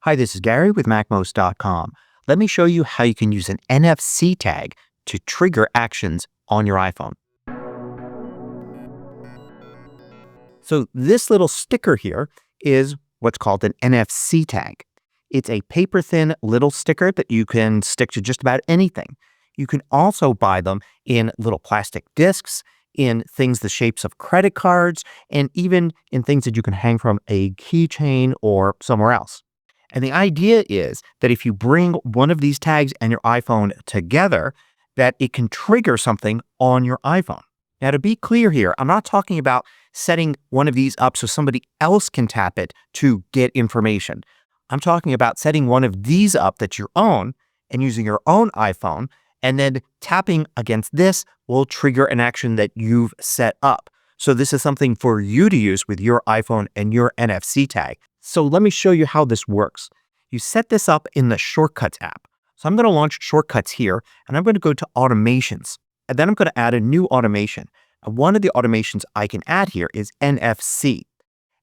Hi, this is Gary with MACMOST.com. Let me show you how you can use an NFC tag to trigger actions on your iPhone. So this little sticker here is what's called an NFC tag. It's a paper-thin little sticker that you can stick to just about anything. You can also buy them in little plastic discs, in things the shapes of credit cards, and even in things that you can hang from a keychain or somewhere else. And the idea is that if you bring one of these tags and your iPhone together, that it can trigger something on your iPhone. Now, to be clear here, I'm not talking about setting one of these up so somebody else can tap it to get information. I'm talking about setting one of these up that's your own and using your own iPhone, and then tapping against this will trigger an action that you've set up. So this is something for you to use with your iPhone and your NFC tag. So let me show you how this works. You set this up in the Shortcuts app. So I'm going to launch Shortcuts here, and I'm going to go to Automations. And then I'm going to add a new automation. And one of the automations I can add here is NFC.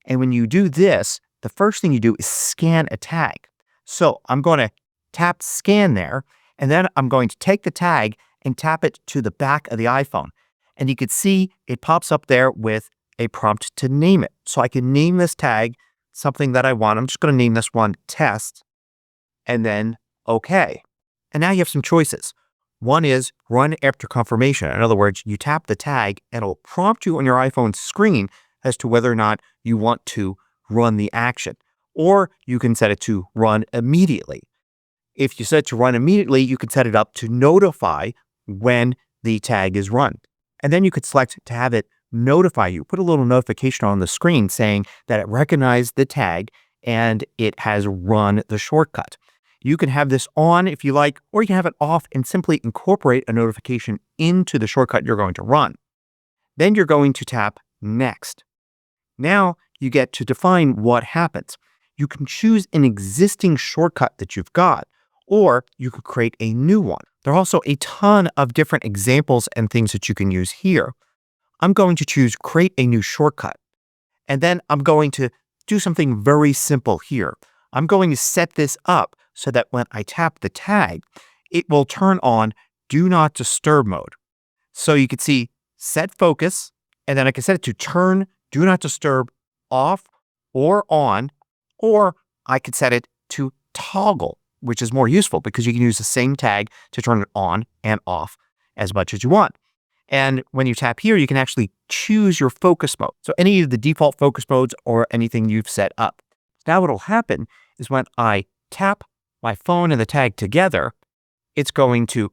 And when you do this, the first thing you do is scan a tag. So I'm going to tap Scan there, and then I'm going to take the tag and tap it to the back of the iPhone. And you can see it pops up there with a prompt to name it. So I can name this tag something that I want. I'm just going to name this one Test, and then OK. And now you have some choices. One is Run after confirmation. In other words, you tap the tag and it'll prompt you on your iPhone screen as to whether or not you want to run the action. Or you can set it to run immediately. If you set it to run immediately, you can set it up to notify when the tag is run. And then you could select to have it notify you. Put a little notification on the screen saying that it recognized the tag and it has run the shortcut. You can have this on if you like, or you can have it off and simply incorporate a notification into the shortcut you're going to run. Then you're going to tap Next. Now you get to define what happens. You can choose an existing shortcut that you've got, or you could create a new one. There are also a ton of different examples and things that you can use here. I'm going to choose Create a New Shortcut. And then I'm going to do something very simple here. I'm going to set this up so that when I tap the tag, it will turn on Do Not Disturb mode. So you can see Set Focus, and then I can set it to turn Do Not Disturb off or on, or I could set it to toggle, which is more useful because you can use the same tag to turn it on and off as much as you want. And when you tap here, you can actually choose your focus mode. So any of the default focus modes or anything you've set up. Now what will happen is when I tap my phone and the tag together, it's going to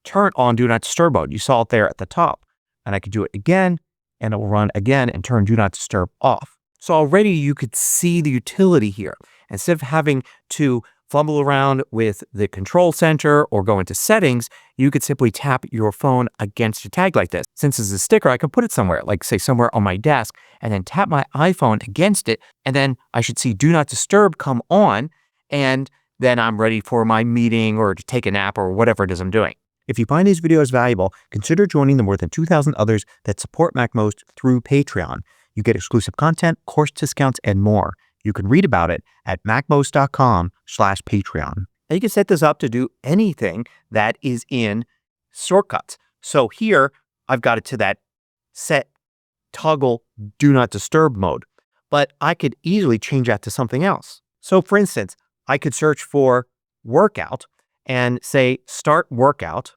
turn on Do Not Disturb mode. You saw it there at the top. And I could do it again, and it will run again and turn Do Not Disturb off. So already you could see the utility here. Instead of having to fumble around with the control center or go into settings, you could simply tap your phone against a tag like this. Since it's a sticker, I can put it somewhere, like say somewhere on my desk, and then tap my iPhone against it, and then I should see Do Not Disturb come on, and then I'm ready for my meeting or to take a nap or whatever it is I'm doing. If you find these videos valuable, consider joining the more than 2,000 others that support MACMOST through Patreon. You get exclusive content, course discounts, and more. You can read about it at macmost.com/Patreon. And you can set this up to do anything that is in Shortcuts. So here, I've got it to that set toggle Do Not Disturb mode, but I could easily change that to something else. So for instance, I could search for workout and say Start Workout.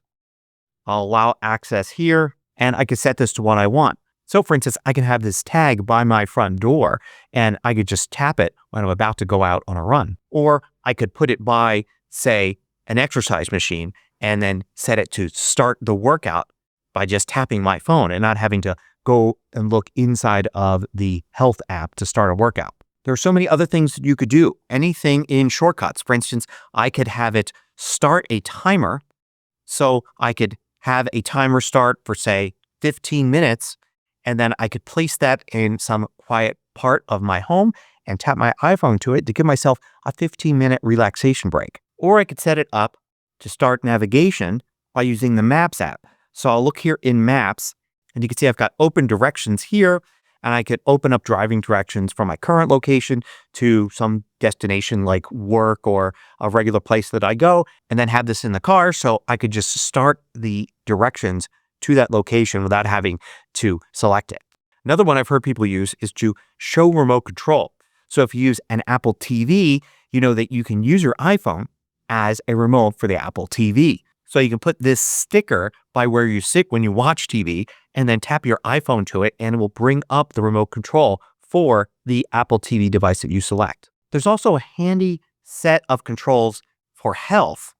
I'll allow access here, and I could set this to what I want. So for instance, I can have this tag by my front door, and I could just tap it when I'm about to go out on a run. Or I could put it by, say, an exercise machine and then set it to start the workout by just tapping my phone and not having to go and look inside of the health app to start a workout. There are so many other things that you could do. Anything in Shortcuts. For instance, I could have it start a timer. So I could have a timer start for, say, 15 minutes. And then I could place that in some quiet part of my home and tap my iPhone to it to give myself a 15-minute relaxation break. Or I could set it up to start navigation by using the Maps app. So I'll look here in Maps, and you can see I've got open directions here. and I could open up driving directions from my current location to some destination like work or a regular place that I go, and then have this in the car so I could just start the directions to that location without having to select it. Another one I've heard people use is to show remote control. So if you use an Apple TV, you know that you can use your iPhone as a remote for the Apple TV. So you can put this sticker by where you sit when you watch TV and then tap your iPhone to it, and it will bring up the remote control for the Apple TV device that you select. There's also a handy set of controls for health.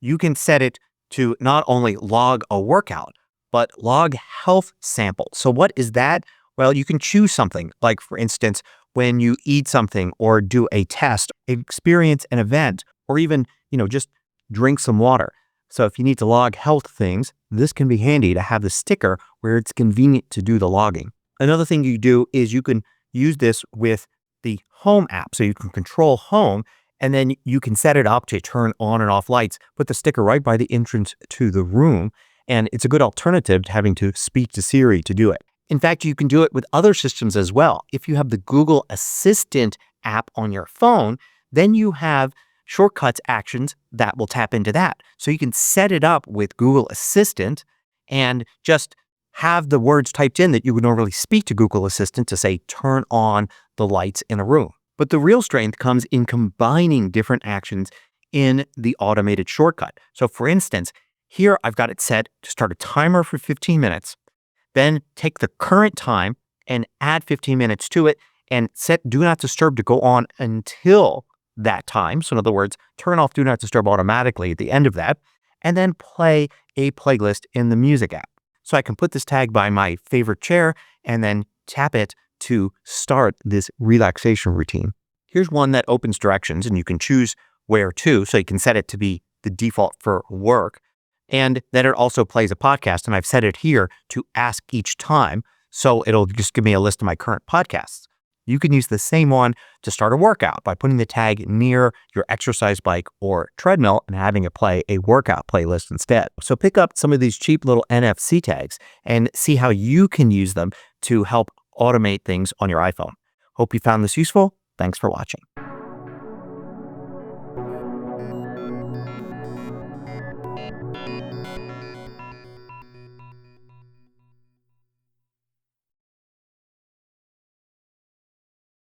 You can set it to not only log a workout, but log health samples. So what is that? Well, you can choose something like, for instance, when you eat something or do a test, experience an event, or even, just drink some water. So if you need to log health things, this can be handy to have the sticker where it's convenient to do the logging. Another thing you do is you can use this with the Home app. So you can control Home, and then you can set it up to turn on and off lights, put the sticker right by the entrance to the room. And it's a good alternative to having to speak to Siri to do it. In fact, you can do it with other systems as well. If you have the Google Assistant app on your phone, then you have shortcuts actions that will tap into that. So you can set it up with Google Assistant and just have the words typed in that you would normally speak to Google Assistant to say, turn on the lights in a room. But the real strength comes in combining different actions in the automated shortcut. So for instance, here I've got it set to start a timer for 15 minutes, then take the current time and add 15 minutes to it and set Do Not Disturb to go on until that time. So in other words, turn off Do Not Disturb automatically at the end of that, and then play a playlist in the music app. So I can put this tag by my favorite chair and then tap it to start this relaxation routine. Here's one that opens directions, and you can choose where to. So you can set it to be the default for work. And then it also plays a podcast, and I've set it here to ask each time. So it'll just give me a list of my current podcasts. You can use the same one to start a workout by putting the tag near your exercise bike or treadmill and having it play a workout playlist instead. So pick up some of these cheap little NFC tags and see how you can use them to help automate things on your iPhone. Hope you found this useful. Thanks for watching.